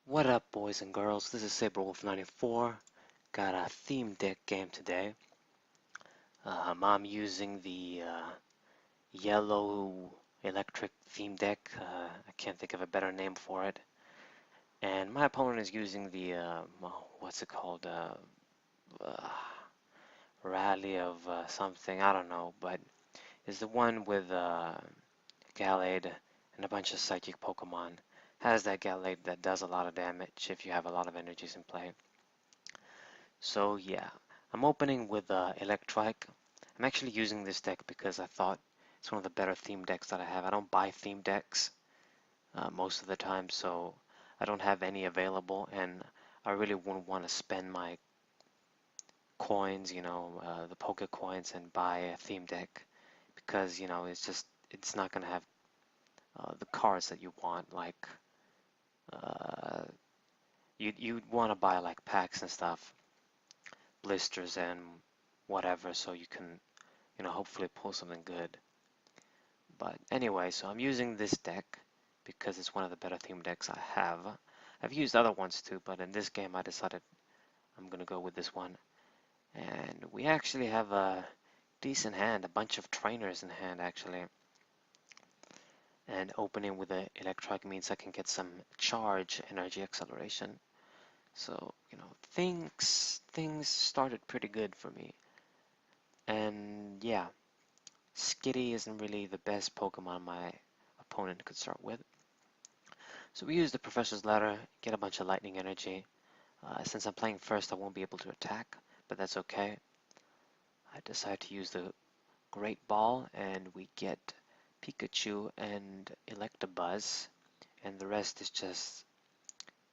What up, boys and girls? This is SaberWolf94. Got a theme deck game today. I'm using the yellow electric theme deck. I can't think of a better name for it. And my opponent is using the, what's it called? Uh, Rally of something, I don't know, but is the one with Gallade and a bunch of psychic Pokemon. Has that Gallade that does a lot of damage if you have a lot of energies in play. So yeah, I'm opening with Electrike. I'm actually using this deck because I thought it's one of the better theme decks that I have. I don't buy theme decks most of the time, so I don't have any available, and I really wouldn't want to spend my coins, the Poke coins, and buy a theme deck because it's not gonna have the cards that you want. Like uh, you'd want to buy like packs and stuff, blisters and whatever, so you can hopefully pull something good. But anyway, so I'm using this deck because it's one of the better theme decks I have. I've used other ones too, but in this game I decided I'm gonna go with this one. And we actually have a decent hand, a bunch of trainers in hand actually. And opening with the electric means I can get some charge energy acceleration. So, things started pretty good for me. And yeah, Skitty isn't really the best Pokemon my opponent could start with. So we use the Professor's Ladder, get a bunch of lightning energy. Since I'm playing first, I won't be able to attack, but that's okay. I decide to use the Great Ball, and we get Pikachu and Electabuzz, and the rest is just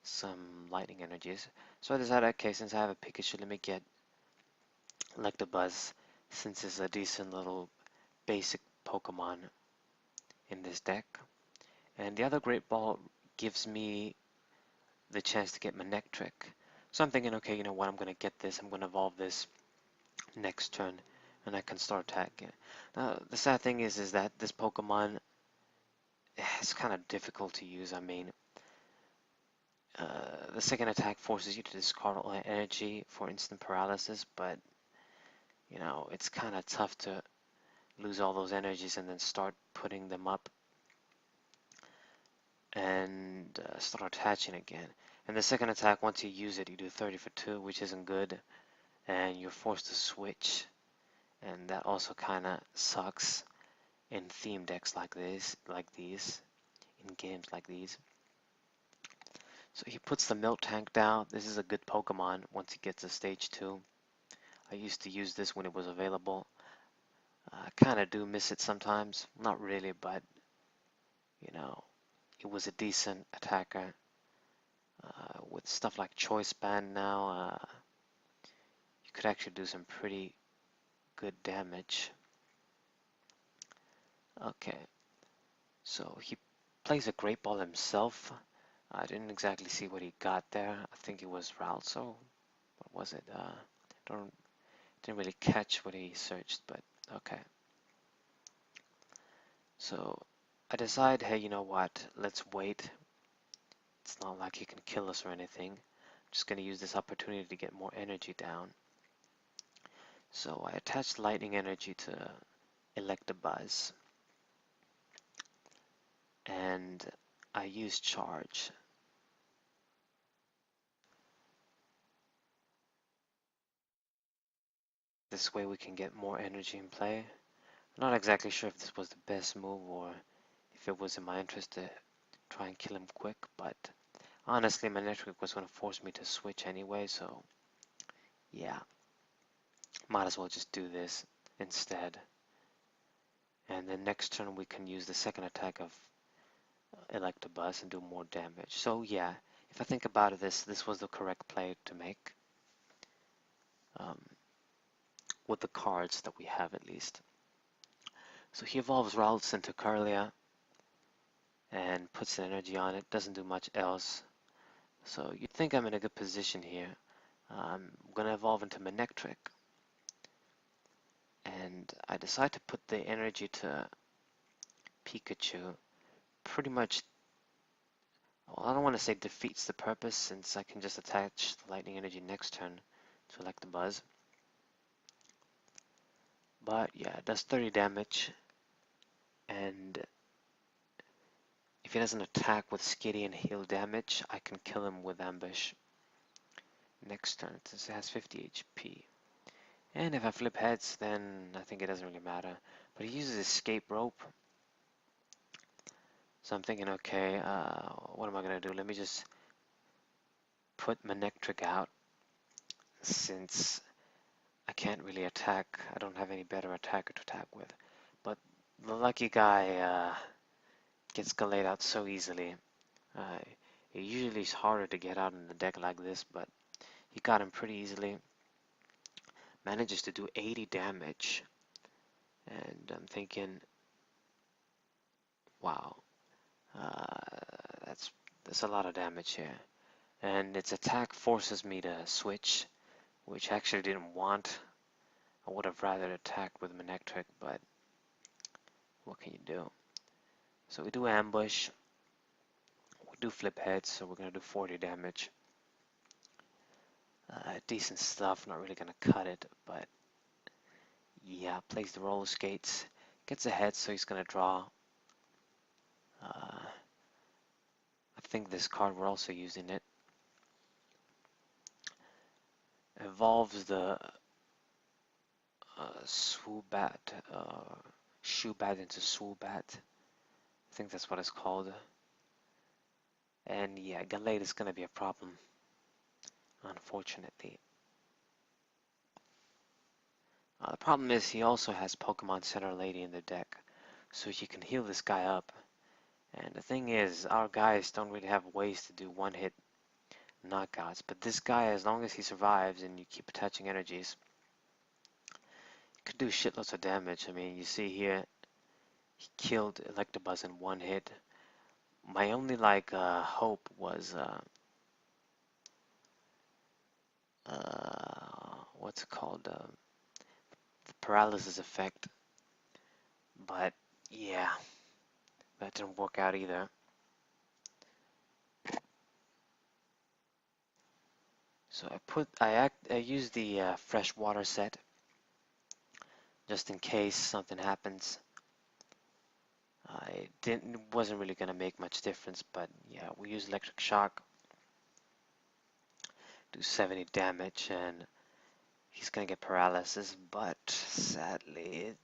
some lightning energies. So I decided, okay, since I have a Pikachu, let me get Electabuzz, since it's a decent little basic Pokemon in this deck. And the other Great Ball gives me the chance to get Manectric. So I'm thinking, okay, you know what, I'm going to get this, I'm going to evolve this next turn, and I can start attacking. Now, the sad thing is that this Pokemon is kind of difficult to use. I mean, the second attack forces you to discard all energy for instant paralysis, but, it's kind of tough to lose all those energies and then start putting them up and start attaching again. And the second attack, once you use it, you do 30 for 2, which isn't good, and you're forced to switch, and that also kind of sucks in theme decks like these, in games like these. So he puts the Milk Tank down. This is a good Pokemon once he gets to stage 2. I used to use this when it was available. I kind of do miss it sometimes. Not really, but, you know, it was a decent attacker. With stuff like Choice Band now, you could actually do some pretty good damage. Okay, so he plays a Great Ball himself. I didn't exactly see what he got there. I think it was Ralso. What was it? Don't Didn't really catch what he searched, but okay. So I decide, hey, you know what? Let's wait. It's not like he can kill us or anything. I'm just gonna use this opportunity to get more energy down. So I attached lightning energy to Electabuzz, and I use charge. This way we can get more energy in play. I'm not exactly sure if this was the best move or if it was in my interest to try and kill him quick, but honestly my network was going to force me to switch anyway, so yeah, might as well just do this instead. And then next turn we can use the second attack of Electabuzz and do more damage. So yeah, if I think about it, this was the correct play to make. Um, with the cards that we have at least. So he evolves Ralts into Curlia and puts an energy on it, doesn't do much else. So you'd think I'm in a good position here. I'm going to evolve into Manectric. And I decide to put the energy to Pikachu pretty much Well, I don't want to say defeats the purpose, since I can just attach the lightning energy next turn to Electabuzz. But yeah, it does 30 damage, and if he doesn't attack with Skitty and heal damage, I can kill him with Ambush next turn, since it has 50 HP. And if I flip heads, then I think it doesn't really matter. But he uses Escape Rope, so I'm thinking, okay, what am I going to do? Let me just put Manectric out, since I can't really attack. I don't have any better attacker to attack with. But the lucky guy gets Gallade out so easily. Uh, it usually is harder to get out in a deck like this, but he got him pretty easily. Manages to do 80 damage. And I'm thinking, wow, that's a lot of damage here. And its attack forces me to switch, which I actually didn't want. I would have rather attacked with Manectric, but what can you do? So we do ambush, we do flip heads, so we're gonna do 40 damage. Decent stuff, not really gonna cut it, but yeah, plays the roller skates, gets ahead, so he's gonna draw. I think this card, we're also using it. Evolves the Swoobat, Shubat into Swoobat. I think that's what it's called. And yeah, Gallade is gonna be a problem, unfortunately. The problem is he also has Pokemon Center Lady in the deck, so you can heal this guy up. And the thing is, our guys don't really have ways to do one-hit knockouts, but this guy, as long as he survives and you keep attaching energies, could do shitloads of damage. I mean, you see here, he killed Electabuzz in one hit. My only hope was what's it called, the paralysis effect. But yeah, that didn't work out either. So I used the fresh water set just in case something happens. Wasn't really gonna make much difference, but yeah, we use electric shock, do 70 damage, and he's gonna get paralysis. But sadly,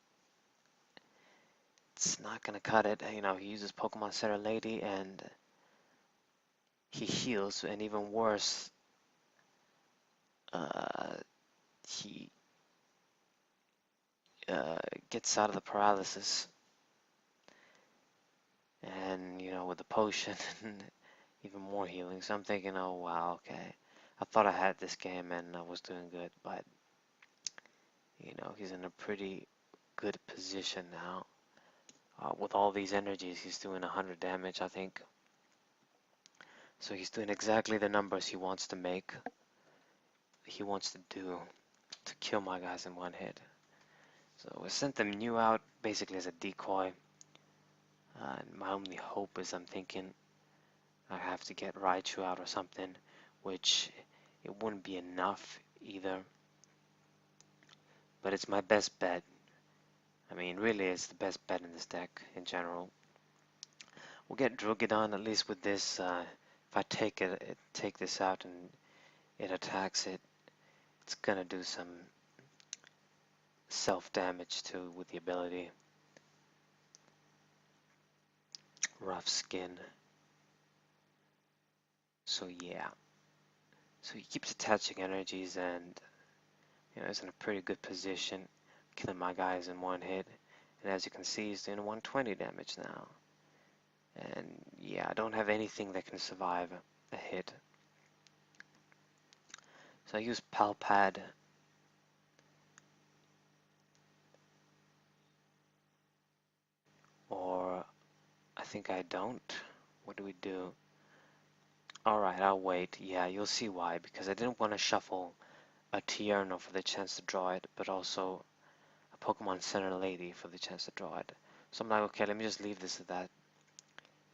it's not gonna cut it. You know, he uses Pokemon Center Lady, and he heals, and even worse, uh, he gets out of the paralysis, and you know, with the potion, even more healing. So I'm thinking, oh wow, okay. I thought I had this game and I was doing good, but you know, he's in a pretty good position now. With all these energies, he's doing 100 damage, I think. So he's doing exactly the numbers he wants to make. He wants to do to kill my guys in one hit. So I sent them new out basically as a decoy. And my only hope is, I'm thinking I have to get Raichu out or something, which it wouldn't be enough either. But it's my best bet. I mean, really, it's the best bet in this deck in general. We'll get Drugidon at least with this. If I take this out and it attacks it, it's gonna do some self-damage too with the ability. Rough skin. So yeah. So he keeps attaching energies, and you know, he's in a pretty good position, killing my guys in one hit. And as you can see, he's doing 120 damage now. And yeah, I don't have anything that can survive a hit. So I use Palpad. Or I think I don't. What do we do? Alright, I'll wait. Yeah, you'll see why. Because I didn't want to shuffle a Tierno for the chance to draw it, but also a Pokemon Center Lady for the chance to draw it. So I'm like, okay, let me just leave this at that.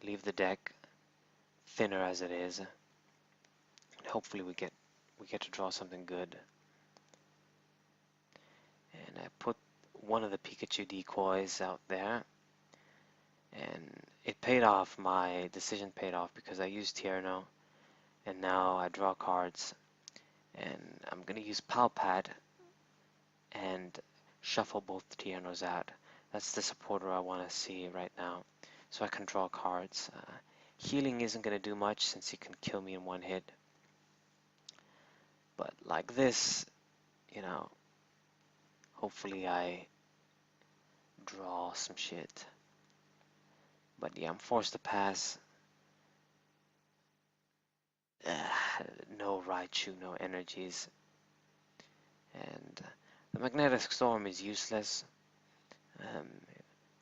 Leave the deck. thinner as it is. And hopefully we get to draw something good. And I put one of the Pikachu decoys out there, and it paid off. My decision paid off because I used Tierno, and now I draw cards, and I'm gonna use Palpat and shuffle both Tiernos out. That's the supporter I want to see right now, so I can draw cards. Healing isn't gonna do much since he can kill me in one hit, but like this, you know, hopefully I draw some shit. But yeah, I'm forced to pass. No Raichu, no energies. And the Magnetic Storm is useless. Um,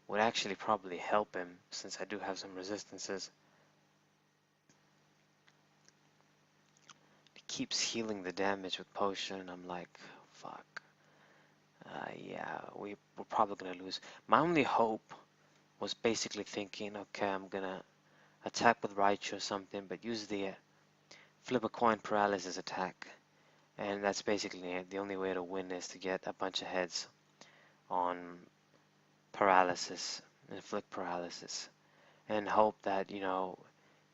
would actually probably help him since I do have some resistances. He keeps healing the damage with potion. I'm like, fuck. Yeah, we're probably gonna lose. My only hope was basically thinking, okay, I'm gonna attack with Raichu or something, but use the flip a coin paralysis attack. And that's basically it. The only way to win is to get a bunch of heads on paralysis, inflict paralysis, and hope that, you know,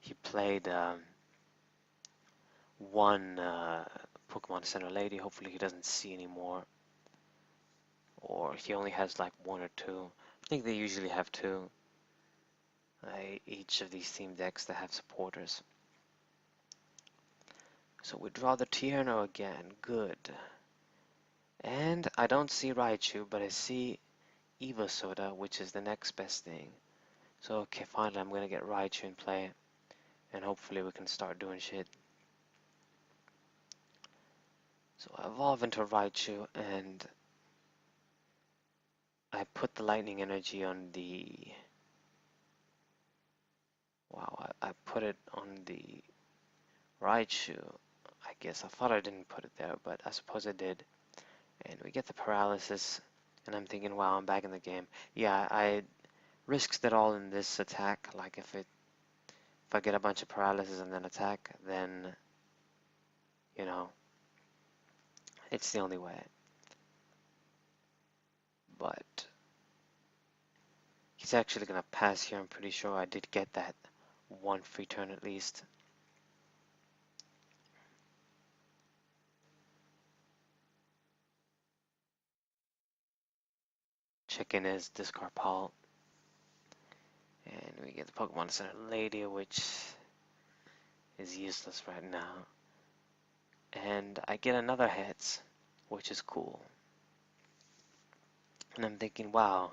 he played one Pokemon Center Lady. Hopefully he doesn't see any more, or he only has like one or two. I think they usually have two. Each of these team decks that have supporters. So we draw the Tierno again. Good. And I don't see Raichu, but I see Evosoda, which is the next best thing. So okay, finally I'm gonna get Raichu in play, and hopefully we can start doing shit. So I evolve into Raichu, and I put the lightning energy on the... Wow, I put it on the Raichu. I guess I thought I didn't put it there, but I suppose I did. And we get the paralysis, and I'm thinking, wow, I'm back in the game. Yeah, I risked it all in this attack. Like if I get a bunch of paralysis and then attack, then, you know, it's the only way. But he's actually gonna pass here. I'm pretty sure I did get that one free turn at least. Check in his discard pile. And we get the Pokemon Center Lady, which is useless right now. And I get another hits, which is cool. And I'm thinking, wow,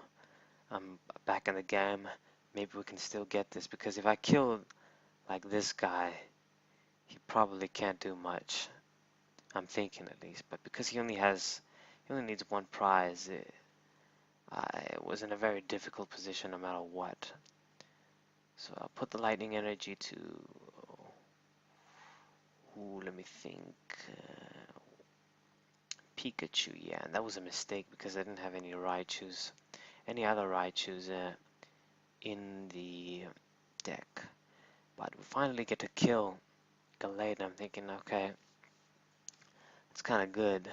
I'm back in the game. Maybe we can still get this, because if I kill like this guy, he probably can't do much. I'm thinking at least, but because he only needs one prize, I was in a very difficult position no matter what. So I'll put the lightning energy to, let me think, Pikachu, yeah, and that was a mistake because I didn't have any other Raichus in the deck. But we finally get to kill Gallade, and I'm thinking, okay, it's kind of good.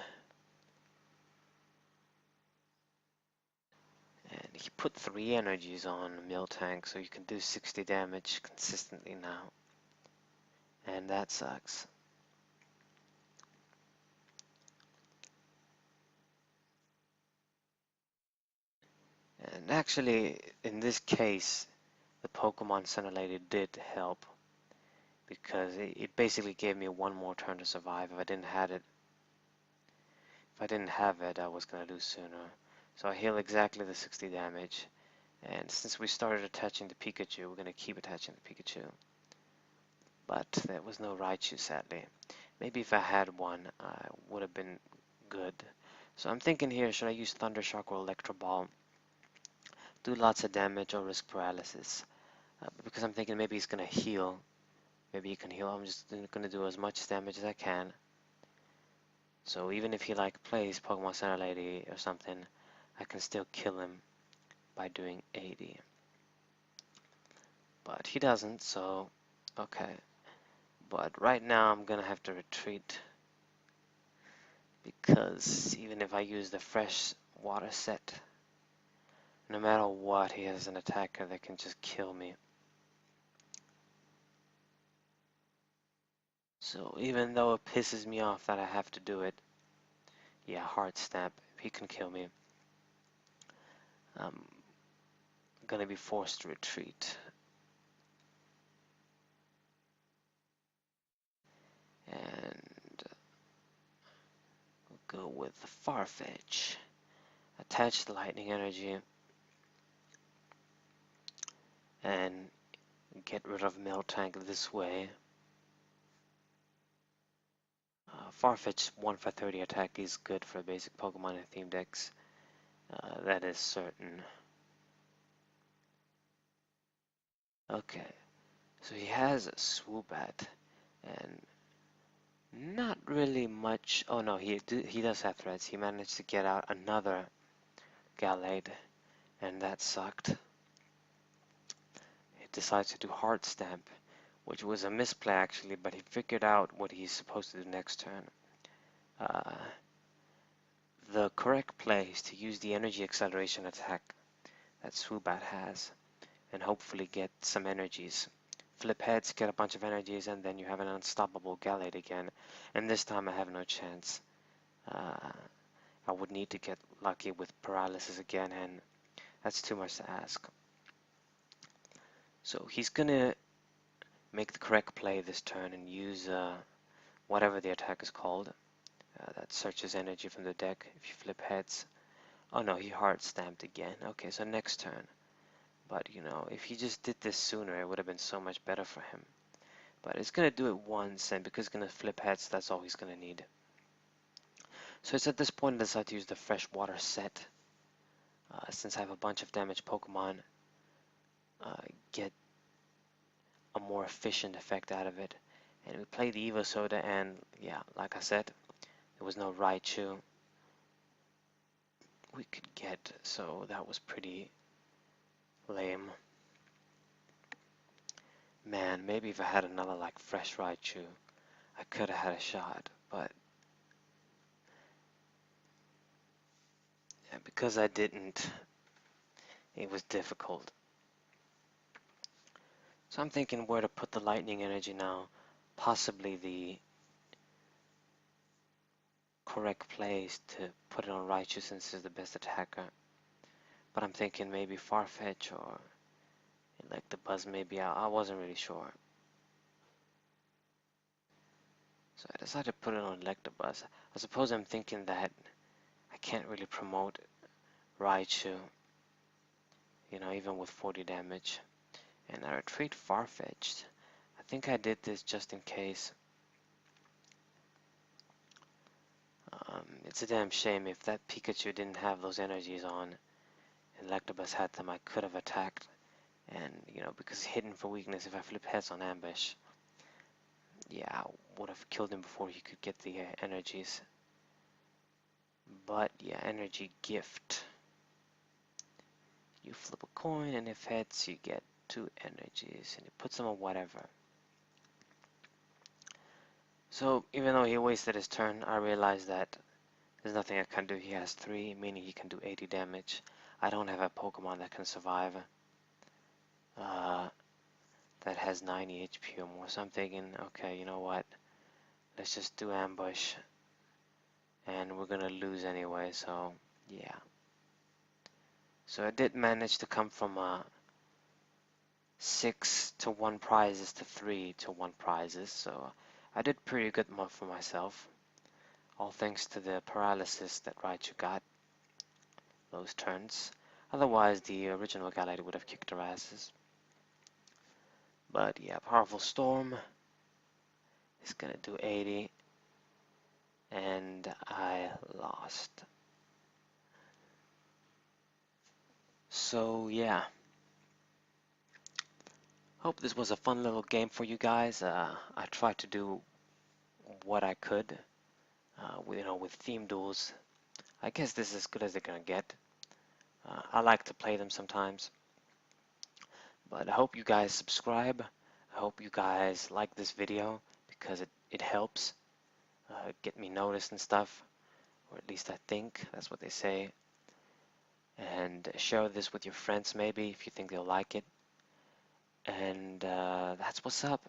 And he put 3 energies on Miltank, so you can do 60 damage consistently now. And that sucks. And actually, in this case, the Pokemon Center Lady did help, because it basically gave me one more turn to survive. If I didn't have it, I was gonna lose sooner. So I heal exactly the 60 damage, and since we started attaching the Pikachu, we're gonna keep attaching the Pikachu. But there was no Raichu, sadly. Maybe if I had one, I would have been good. So I'm thinking here, should I use Thunder Shock or Electro Ball? Do lots of damage or risk paralysis? Because I'm thinking maybe he's gonna heal. Maybe he can heal. I'm just gonna do as much damage as I can. So even if he like plays Pokemon Center Lady or something, I can still kill him by doing 80. But he doesn't, so Okay, but right now I'm gonna have to retreat because even if I use the fresh water set, no matter what, he has an attacker that can just kill me. So even though it pisses me off that I have to do it, yeah, hard stamp, he can kill me. I'm gonna be forced to retreat. And we'll go with the Farfetch. Attach the lightning energy and get rid of Miltank this way. Farfetch 1 for 30 attack is good for basic Pokemon and theme decks. That is certain. Okay, so he has a Swoobat and not really much. Oh no, he does have threats. He managed to get out another Gallade, and that sucked. He decides to do Hard Stamp, which was a misplay actually, but he figured out what he's supposed to do next turn. Uh, the correct play is to use the energy acceleration attack that Swoobat has, and hopefully get some energies. Flip heads, get a bunch of energies, and then you have an unstoppable Gallade again. And this time I have no chance. I would need to get lucky with paralysis again, and that's too much to ask. So he's gonna make the correct play this turn and use whatever the attack is called. That searches energy from the deck if you flip heads. Oh no, he hard stamped again. Okay, so next turn. But you know, if he just did this sooner, it would have been so much better for him. But it's gonna do it once, and because it's gonna flip heads, that's all he's gonna need. So it's at this point I decide to use the fresh water set. Since I have a bunch of damaged Pokemon, get a more efficient effect out of it. And we play the Evo Soda, and yeah, like I said, there was no Raichu we could get, so that was pretty lame. Man, maybe if I had another like fresh Raichu, I could have had a shot, but yeah, because I didn't, it was difficult. So I'm thinking where to put the lightning energy now. Possibly the correct place to put it on Raichu since he's the best attacker. But I'm thinking maybe Farfetch or like the Buzz maybe. I wasn't really sure. So I decided to put it on Electabuzz. I suppose I'm thinking that I can't really promote Raichu, you know, even with 40 damage. And I retreat Farfetch'd. I think I did this just in case. It's a damn shame if that Pikachu didn't have those energies on and Electabuzz had them, I could have attacked. And, you know, because hidden for weakness, if I flip heads on ambush, yeah, I would have killed him before he could get the energies. But, yeah, energy gift. You flip a coin, and if heads, you get 2 energies, and he puts them on whatever. So, even though he wasted his turn, I realized that there's nothing I can do. He has 3, meaning he can do 80 damage. I don't have a Pokemon that can survive. That has 90 HP or more. So I'm thinking, okay, you know what? Let's just do ambush. And we're gonna lose anyway, so yeah. So I did manage to come from 6 to 1 prizes to 3 to 1 prizes, so I did pretty good for myself. All thanks to the paralysis that Raichu got those turns. Otherwise, the original Gallade would have kicked their asses. But yeah, Powerful Storm is gonna do 80, and I lost. So yeah, hope this was a fun little game for you guys. I tried to do what I could, you know, with theme duels. I guess this is as good as they're gonna get. I like to play them sometimes, but I hope you guys subscribe. I hope you guys like this video because it helps get me noticed and stuff, or at least I think that's what they say. And share this with your friends maybe if you think they'll like it. And that's what's up.